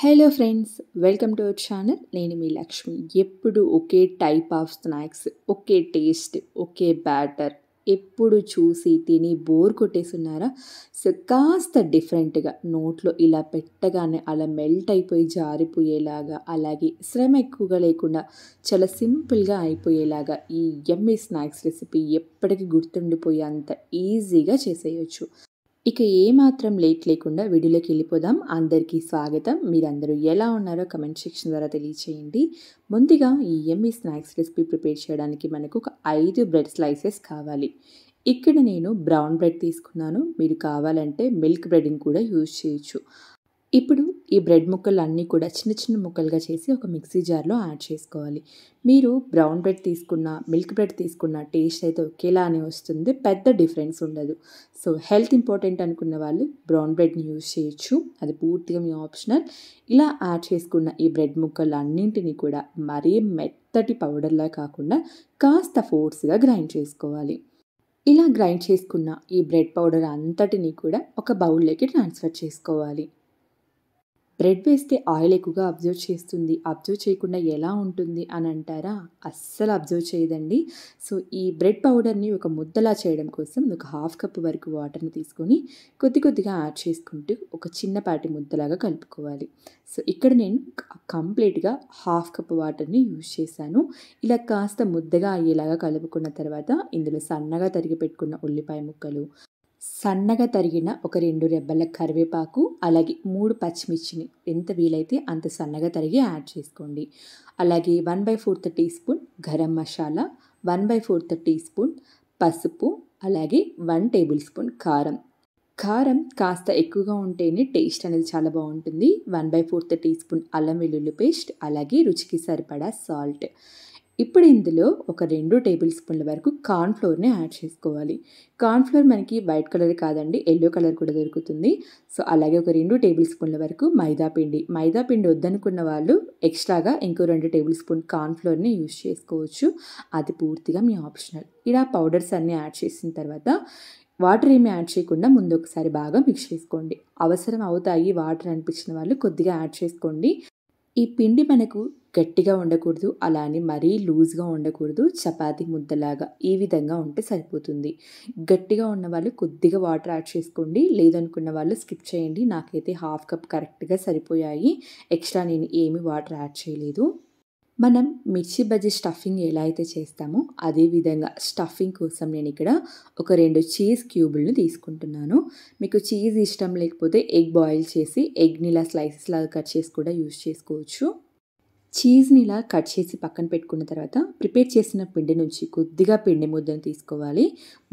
Hello friends, welcome to our channel. నేను మీ లక్ష్మి. ఎప్పుడు ఒకే టైప్ ఆఫ్ స్నాక్స్, ఒకే టేస్ట్, ఒకే బ్యాటర్ ఎప్పుడు చూసి తిని బోర్ కొట్టేస్తున్నారా? సో కాస్త డిఫరెంట్గా నోట్లో ఇలా పెట్టగానే అలా మెల్ట్ అయిపోయి జారిపోయేలాగా, అలాగే శ్రమ ఎక్కువగా లేకుండా చాలా సింపుల్గా అయిపోయేలాగా ఈ యమ్మీ స్నాక్స్ రెసిపీ ఎప్పటికీ గుర్తుండిపోయే అంత ఈజీగా చేసేయచ్చు. ఇక ఏమాత్రం లేట్ లేకుండా వీడియోలోకి వెళ్ళిపోదాం. అందరికీ స్వాగతం. మీరందరూ ఎలా ఉన్నారో కమెంట్ సెక్షన్ ద్వారా తెలియచేయండి. ముందుగా ఈ యమ్మీ స్నాక్స్ రెసిపీ ప్రిపేర్ చేయడానికి మనకు ఒక 5 బ్రెడ్ స్లైసెస్ కావాలి. ఇక్కడ నేను బ్రౌన్ బ్రెడ్ తీసుకున్నాను. మీరు కావాలంటే మిల్క్ బ్రెడ్ని కూడా యూజ్ చేయొచ్చు. ఇప్పుడు ఈ బ్రెడ్ ముక్కలన్నీ కూడా చిన్న చిన్న ముక్కలుగా చేసి ఒక మిక్సీ జార్లో యాడ్ చేసుకోవాలి. మీరు బ్రౌన్ బ్రెడ్ తీసుకున్న, మిల్క్ బ్రెడ్ తీసుకున్న టేస్ట్ అయితే ఒకేలానే వస్తుంది, పెద్ద డిఫరెన్స్ ఉండదు. సో హెల్త్ ఇంపార్టెంట్ అనుకున్న వాళ్ళు బ్రౌన్ బ్రెడ్ని యూజ్ చేయొచ్చు, అది పూర్తిగా మీ ఆప్షనల్. ఇలా యాడ్ చేసుకున్న ఈ బ్రెడ్ ముక్కలన్నింటినీ కూడా మరీ మెత్తటి పౌడర్లా కాకుండా కాస్త ఫోర్స్గా గ్రైండ్ చేసుకోవాలి. ఇలా గ్రైండ్ చేసుకున్న ఈ బ్రెడ్ పౌడర్ అంతటినీ కూడా ఒక బౌల్లోకి ట్రాన్స్ఫర్ చేసుకోవాలి. బ్రెడ్ వేస్తే ఆయిల్ ఎక్కువగా అబ్జర్వ్ చేస్తుంది, అబ్జర్వ్ చేయకుండా ఎలా ఉంటుంది అని అంటారా? అస్సలు అబ్జర్వ్ చేయదండి. సో ఈ బ్రెడ్ పౌడర్ని ఒక ముద్దలా చేయడం కోసం ఒక 1/2 కప్ వరకు వాటర్ని తీసుకొని కొద్ది కొద్దిగా యాడ్ చేసుకుంటూ ఒక చిన్నపాటి ముద్దలాగా కలుపుకోవాలి. సో ఇక్కడ నేను కంప్లీట్గా 1/2 కప్ వాటర్ని యూజ్ చేశాను. ఇలా కాస్త ముద్దగా అయ్యేలాగా కలుపుకున్న తర్వాత ఇందులో సన్నగా తరిగి పెట్టుకున్న ఉల్లిపాయ ముక్కలు, సన్నగా తరిగిన ఒక 2 రెబ్బల కరివేపాకు, అలాగే 3 పచ్చిమిర్చిని ఎంత వీలైతే అంత సన్నగా తరిగి యాడ్ చేసుకోండి. అలాగే 1/4 teaspoon garam masala, 1/4 teaspoon పసుపు, అలాగే 1 టేబుల్ స్పూన్ కారం. కారం కాస్త ఎక్కువగా ఉంటేనే టేస్ట్ అనేది చాలా బాగుంటుంది. 1/4 టీ స్పూన్ అల్లం వెల్లుల్లి పేస్ట్, అలాగే రుచికి సరిపడా సాల్ట్. ఇప్పుడు ఇందులో ఒక 2 టేబుల్ స్పూన్ల వరకు కార్న్ఫ్లోర్ని యాడ్ చేసుకోవాలి. కార్న్ఫ్లోర్ మనకి వైట్ కలర్ కాదండి, ఎల్లో కలర్ కూడా దొరుకుతుంది. సో అలాగే ఒక 2 టేబుల్ స్పూన్ల వరకు మైదా పిండి వద్దనుకున్న వాళ్ళు ఎక్స్ట్రాగా ఇంకో 2 టేబుల్ స్పూన్ కార్న్ఫ్లోర్ని యూజ్ చేసుకోవచ్చు, అది పూర్తిగా మీ ఆప్షనల్. ఇలా పౌడర్స్ అన్నీ యాడ్ చేసిన తర్వాత వాటర్ ఏమి యాడ్ చేయకుండా ముందు ఒకసారి బాగా మిక్స్ చేసుకోండి. అవసరం అవుతాయి వాటర్ అనిపించిన వాళ్ళు కొద్దిగా యాడ్ చేసుకోండి. ఈ పిండి మనకు గట్టిగా ఉండకూడదు, అలా అని మరీ లూజ్గా ఉండకూడదు, చపాతీ ముద్దలాగా ఈ విధంగా ఉంటే సరిపోతుంది. గట్టిగా ఉన్న వాళ్ళు కొద్దిగా వాటర్ యాడ్ చేసుకోండి, లేదనుకున్న వాళ్ళు స్కిప్ చేయండి. నాకైతే 1/2 కప్ కరెక్ట్గా సరిపోయాయి, ఎక్స్ట్రా నేను ఏమీ వాటర్ యాడ్ చేయలేదు. మనం మిర్చి బజ్జీ స్టఫింగ్ ఎలా అయితే చేస్తామో అదే విధంగా స్టఫింగ్ కోసం నేను ఇక్కడ ఒక 2 చీజ్ క్యూబులను తీసుకుంటున్నాను. మీకు చీజ్ ఇష్టం లేకపోతే ఎగ్ బాయిల్ చేసి ఎగ్ని ఇలా స్లైసెస్ లాగా కట్ చేసి కూడా యూజ్ చేసుకోవచ్చు. చీజ్ని ఇలా కట్ చేసి పక్కన పెట్టుకున్న తర్వాత ప్రిపేర్ చేసిన పిండి నుంచి కొద్దిగా పిండి ముద్దను తీసుకోవాలి.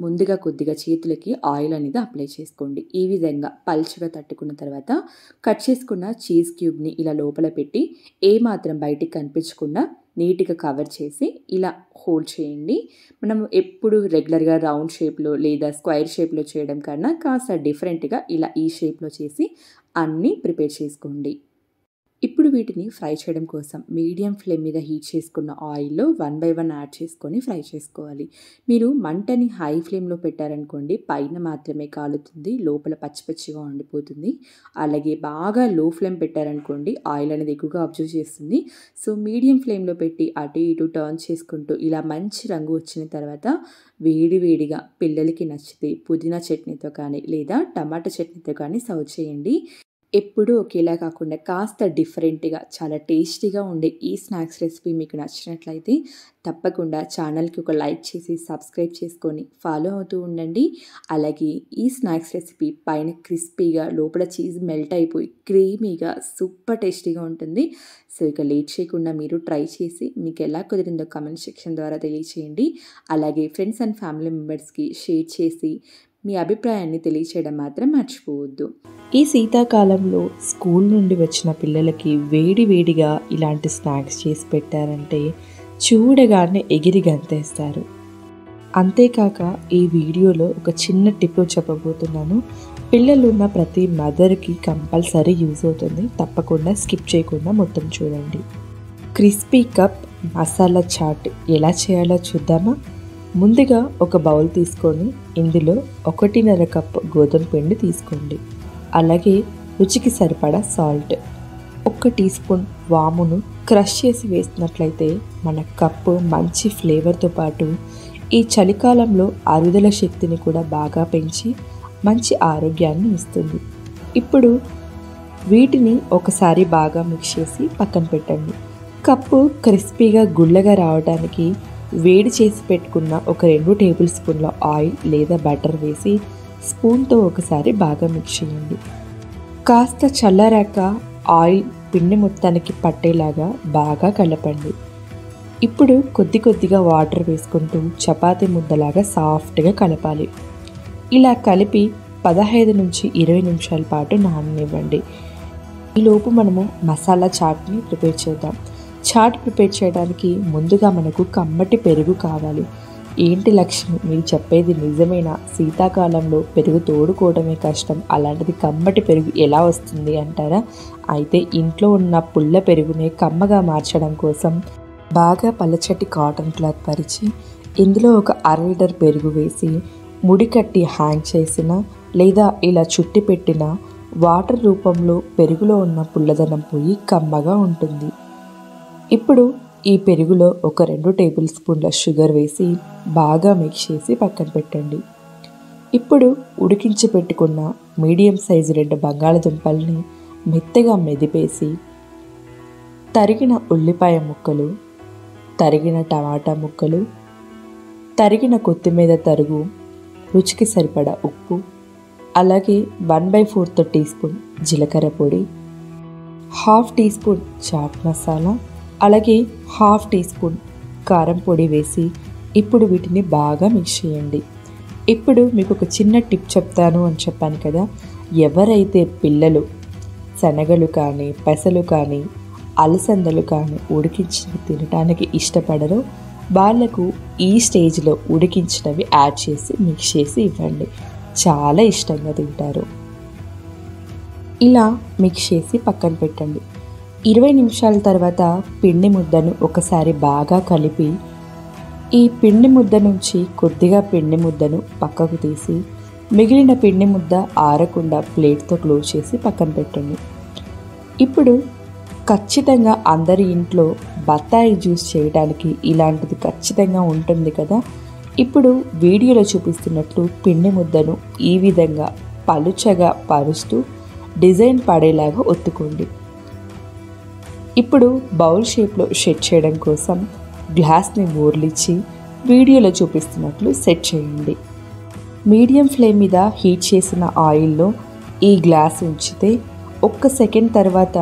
ముందుగా కొద్దిగా చేతులకి ఆయిల్ అనేది అప్లై చేసుకోండి. ఈ విధంగా పల్చగా తట్టుకున్న తర్వాత కట్ చేసుకున్న చీజ్ క్యూబ్ని ఇలా లోపల పెట్టి ఏమాత్రం బయటికి కనిపించకుండా నీట్గా కవర్ చేసి ఇలా హోల్డ్ చేయండి. మనం ఎప్పుడు రెగ్యులర్గా రౌండ్ షేప్లో లేదా స్క్వైర్ షేప్లో చేయడం కన్నా కాస్త డిఫరెంట్గా ఇలా ఈ షేప్లో చేసి అన్నీ ప్రిపేర్ చేసుకోండి. ఇప్పుడు వీటిని ఫ్రై చేయడం కోసం మీడియం ఫ్లేమ్ మీద హీట్ చేసుకున్న ఆయిల్లో 1 బై 1 యాడ్ చేసుకొని ఫ్రై చేసుకోవాలి. మీరు మంటని హై ఫ్లేమ్లో పెట్టారనుకోండి, పైన మాత్రమే కాలుతుంది, లోపల పచ్చి పచ్చిగా ఉండిపోతుంది. అలాగే బాగా లో ఫ్లేమ్ పెట్టారనుకోండి, ఆయిల్ అనేది ఎక్కువగా అబ్జర్వ్ చేస్తుంది. సో మీడియం ఫ్లేమ్లో పెట్టి అటు ఇటు టర్న్ చేసుకుంటూ ఇలా మంచి రంగు వచ్చిన తర్వాత వేడివేడిగా పిల్లలకి నచ్చితే పుదీనా చట్నీతో కానీ లేదా టమాటా చట్నీతో కానీ సర్వ్ చేయండి. ఎప్పుడూ ఒకేలా కాకుండా కాస్త డిఫరెంట్గా చాలా టేస్టీగా ఉండే ఈ స్నాక్స్ రెసిపీ మీకు నచ్చినట్లయితే తప్పకుండా ఛానల్కి ఒక లైక్ చేసి సబ్స్క్రైబ్ చేసుకొని ఫాలో అవుతూ ఉండండి. అలాగే ఈ స్నాక్స్ రెసిపీ పైన క్రిస్పీగా, లోపల చీజ్ మెల్ట్ అయిపోయి క్రీమీగా సూపర్ టేస్టీగా ఉంటుంది. సో ఇక లేట్ చేయకుండా మీరు ట్రై చేసి మీకు ఎలా కుదిరిందో కమెంట్ సెక్షన్ ద్వారా తెలియచేయండి. అలాగే ఫ్రెండ్స్ అండ్ ఫ్యామిలీ మెంబర్స్కి షేర్ చేసి మీ అభిప్రాయాన్ని తెలియచేయడం మాత్రం మర్చిపోవద్దు. ఈ శీతాకాలంలో స్కూల్ నుండి వచ్చిన పిల్లలకి వేడివేడిగా ఇలాంటి స్నాక్స్ చేసి పెట్టారంటే చూడగానే ఎగిరి గంతేస్తారు. అంతేకాక ఈ వీడియోలో ఒక చిన్న టిప్ చెప్పబోతున్నాను. పిల్లలు ఉన్న ప్రతి మదర్కి కంపల్సరీ యూజ్ అవుతుంది, తప్పకుండా స్కిప్ చేయకుండా మొత్తం చూడండి. క్రిస్పీ కప్ మసాలా చాట్ ఎలా చేయాలో చూద్దామా? ముందుగా ఒక బౌల్ తీసుకొని ఇందులో 1.5 కప్ గోధుమ పిండి తీసుకోండి. అలాగే రుచికి సరిపడా సాల్ట్, 1 టీ స్పూన్ వామును క్రష్ చేసి వేసినట్లయితే మన కప్పు మంచి ఫ్లేవర్తో పాటు ఈ చలికాలంలో అరుగుదల శక్తిని కూడా బాగా పెంచి మంచి ఆరోగ్యాన్ని ఇస్తుంది. ఇప్పుడు వీటిని ఒకసారి బాగా మిక్స్ చేసి పక్కన పెట్టండి. కప్పు క్రిస్పీగా గుల్లగా రావడానికి వేడి చేసి పెట్టుకున్న ఒక 2 టేబుల్ స్పూన్ల ఆయిల్ లేదా బటర్ వేసి స్పూన్తో ఒకసారి బాగా మిక్స్ చేయండి. కాస్త చల్లారాక ఆయిల్ పిండి మొత్తానికి పట్టేలాగా బాగా కలపండి. ఇప్పుడు కొద్ది కొద్దిగా వాటర్ వేసుకుంటూ చపాతీ ముద్దలాగా సాఫ్ట్గా కలపాలి. ఇలా కలిపి 15 నుంచి 20 నిమిషాల పాటు నాననివ్వండి. ఈలోపు మనము మసాలా చాట్ని ప్రిపేర్ చేద్దాం. చాట్ ప్రిపేర్ చేయడానికి ముందుగా మనకు కమ్మటి పెరుగు కావాలి. ఏంటి లక్ష్మి, మీరు చెప్పేది నిజమేనా? శీతాకాలంలో పెరుగు తోడుకోవడమే కష్టం, అలాంటిది కమ్మటి పెరుగు ఎలా వస్తుంది అంటారా? అయితే ఇంట్లో ఉన్న పుల్ల పెరుగునే కమ్మగా మార్చడం కోసం బాగా పలచటి కాటన్ క్లాత్ పరిచి ఇందులో ఒక 1/2 లీటర్ పెరుగు వేసి ముడి కట్టి హ్యాంగ్ చేసిన లేదా ఇలా చుట్టి పెట్టిన వాటర్ రూపంలో పెరుగులో ఉన్న పుల్లదనం పోయి కమ్మగా ఉంటుంది. ఇప్పుడు ఈ పెరుగులో ఒక 2 టేబుల్ స్పూన్ల షుగర్ వేసి బాగా మిక్స్ చేసి పక్కన పెట్టండి. ఇప్పుడు ఉడికించి పెట్టుకున్న మీడియం సైజు 2 బంగాళదుంపల్ని మెత్తగా మెదిపేసి తరిగిన ఉల్లిపాయ ముక్కలు, తరిగిన టమాటా ముక్కలు, తరిగిన కొత్తిమీర తరుగు, రుచికి సరిపడా ఉప్పు, అలాగే 1/4 టీ స్పూన్ జీలకర్ర పొడి, 1/2 టీ స్పూన్ చాట్ మసాలా, అలాగే 1/2 టీ స్పూన్ కారం పొడి వేసి ఇప్పుడు వీటిని బాగా మిక్స్ చేయండి. ఇప్పుడు మీకు ఒక చిన్న టిప్ చెప్తాను అని చెప్పాను కదా, ఎవరైతే పిల్లలు శనగలు కానీ పెసలు కానీ అలసందలు కానీ ఉడికించి తినడానికి ఇష్టపడరో వాళ్ళకు ఈ స్టేజ్లో ఉడికించినవి యాడ్ చేసి మిక్స్ చేసి ఇవ్వండి, చాలా ఇష్టంగా తింటారు. ఇలా మిక్స్ చేసి పక్కన పెట్టండి. 20 నిమిషాల తర్వాత పిండి ముద్దను ఒకసారి బాగా కలిపి ఈ పిండి ముద్ద నుంచి కొద్దిగా పిండి ముద్దను పక్కకు తీసి మిగిలిన పిండి ముద్ద ఆరకుండా ప్లేట్తో క్లోజ్ చేసి పక్కన పెట్టండి. ఇప్పుడు ఖచ్చితంగా అందరి ఇంట్లో బత్తాయి జ్యూస్ చేయడానికి ఇలాంటిది ఖచ్చితంగా ఉంటుంది కదా. ఇప్పుడు వీడియోలో చూపిస్తున్నట్లు పిండి ముద్దను ఈ విధంగా పలుచగా పరుస్తూ డిజైన్ పడేలాగా ఒత్తుకోండి. ఇప్పుడు బౌల్ షేప్లో సెట్ చేయడం కోసం గ్లాస్ని బోర్లిచ్చి వీడియోలో చూపిస్తున్నట్లు సెట్ చేయండి. మీడియం ఫ్లేమ్ మీద హీట్ చేసిన ఆయిల్లో ఈ గ్లాస్ ఉంచితే 1 సెకండ్ తర్వాత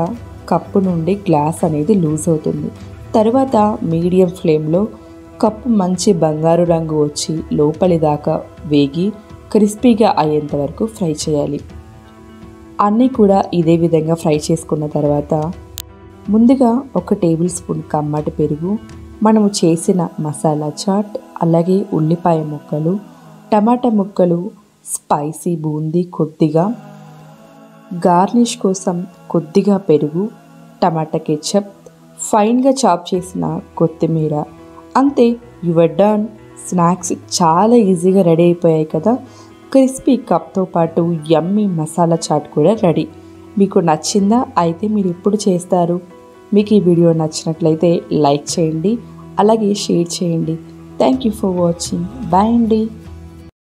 కప్పు నుండి గ్లాస్ అనేది లూజ్ అవుతుంది. తర్వాత మీడియం ఫ్లేమ్లో కప్పు మంచి బంగారు రంగు వచ్చి లోపలి దాకా వేగి క్రిస్పీగా అయ్యేంత వరకు ఫ్రై చేయాలి. అన్నీ కూడా ఇదే విధంగా ఫ్రై చేసుకున్న తర్వాత ముందుగా 1 టేబుల్ స్పూన్ కమ్మటి పెరుగు, మనము చేసిన మసాలా చాట్, అలాగే ఉల్లిపాయ ముక్కలు, టమాటా ముక్కలు, స్పైసీ బూందీ కొద్దిగా, గార్నిష్ కోసం కొద్దిగా పెరుగు, టమాటా కెచప్, ఫైన్గా చాప్ చేసిన కొత్తిమీర, అంతే, యువర్ డన్. స్నాక్స్ చాలా ఈజీగా రెడీ అయిపోయాయి కదా. క్రిస్పీ కప్తో పాటు యమ్మీ మసాలా చాట్ కూడా రెడీ. మీకు నచ్చిందా? అయితే మీరు ఎప్పుడు చేస్తారు? మీకు ఈ వీడియో నచ్చినట్లయితే లైక్ చేయండి, అలాగే షేర్ చేయండి. Thank you for watching. Bye అండి.